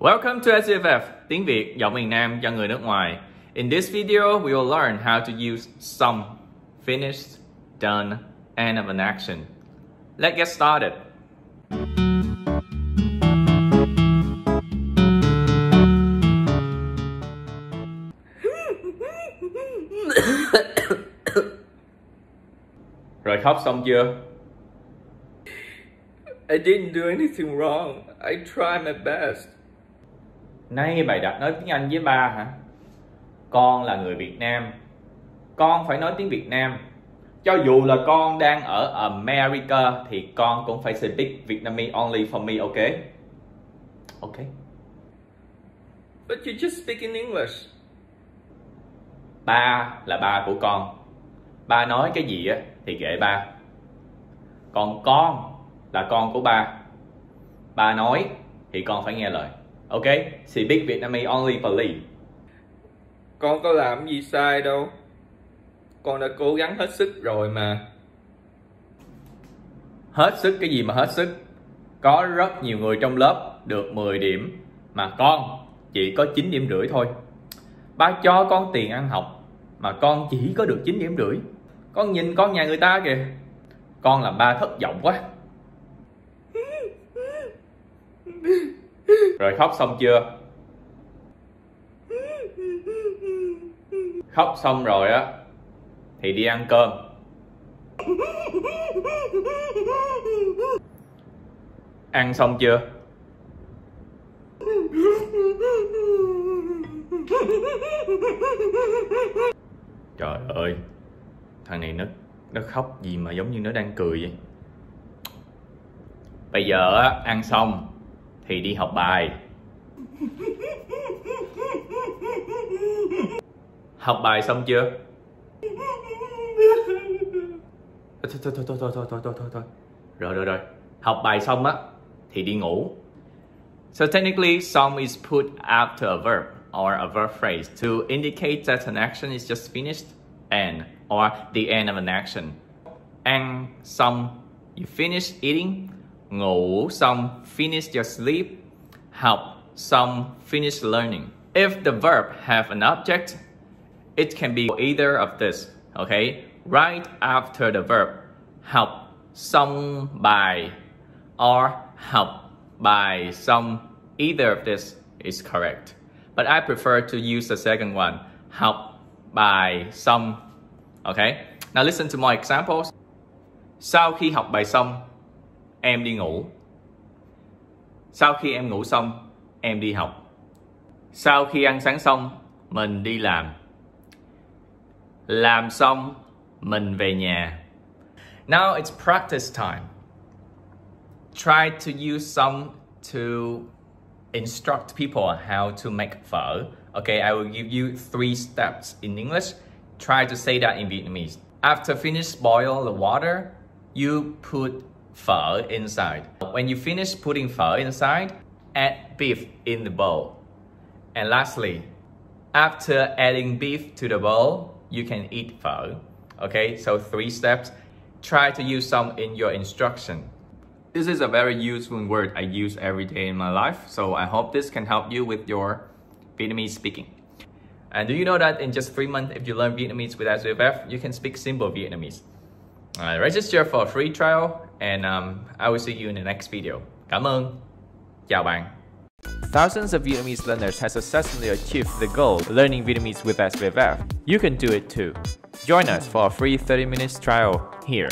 Welcome to SFF, tiếng Việt giọng miền Nam cho người nước ngoài. In this video, we will learn how to use some, finished, done, and of an action. Let's get started. Rồi khóc xong chưa? I didn't do anything wrong. I tried my best. Nay bài đặt nói tiếng Anh với ba hả? Con là người Việt Nam. Con phải nói tiếng Việt Nam. Cho dù là con đang ở America thì con cũng phải speak Vietnamese only for me, okay? Okay. But you just speak in English. Ba là ba của con. Ba nói cái gì á thì kệ ba. Còn con là con của ba. Ba nói thì con phải nghe lời. Ok, speak Vietnamese only please. Con có làm gì sai đâu. Con đã cố gắng hết sức rồi mà. Hết sức cái gì mà hết sức? Có rất nhiều người trong lớp được 10 điểm mà con chỉ có 9 điểm rưỡi thôi. Ba cho con tiền ăn học mà con chỉ có được 9 điểm rưỡi. Con nhìn con nhà người ta kìa. Con làm ba thất vọng quá. Rồi khóc xong chưa? Khóc xong rồi á thì đi ăn cơm. Ăn xong chưa? Trời ơi, thằng này nó khóc gì mà giống như nó đang cười vậy. Bây giờ á, ăn xong thì đi học bài. Học bài xong chưa? Thôi. Rồi. Học bài xong á thì đi ngủ. So technically, some is put after a verb or a verb phrase to indicate that an action is just finished and or the end of an action. Ăn xong, you finish eating. Ngủ xong, finish your sleep. Học xong, finish learning. If the verb have an object, it can be either of this, okay? Right after the verb, học xong bài or học bài xong, either of this is correct. But I prefer to use the second one, học bài xong, okay? Now listen to more examples. Sau khi học bài xong, em đi ngủ. Sau khi em ngủ xong, em đi học. Sau khi ăn sáng xong, mình đi làm. Làm xong, mình về nhà. Now it's practice time. Try to use some to instruct people how to make phở. Okay, I will give you 3 steps in English. Try to say that in Vietnamese. After finish boil the water, you put phở inside. When you finish putting phở inside, add beef in the bowl. And lastly, after adding beef to the bowl, you can eat phở. Okay, so 3 steps. Try to use some in your instruction. This is a very useful word I use every day in my life, so I hope this can help you with your Vietnamese speaking. And do you know that in just 3 months, if you learn Vietnamese with SFF, you can speak simple Vietnamese. Register for a free trial, and I will see you in the next video. Cảm ơn. Chào bạn. Thousands of Vietnamese learners have successfully achieved the goal of learning Vietnamese with SFF. You can do it too. Join us for a free 30 minutes trial here.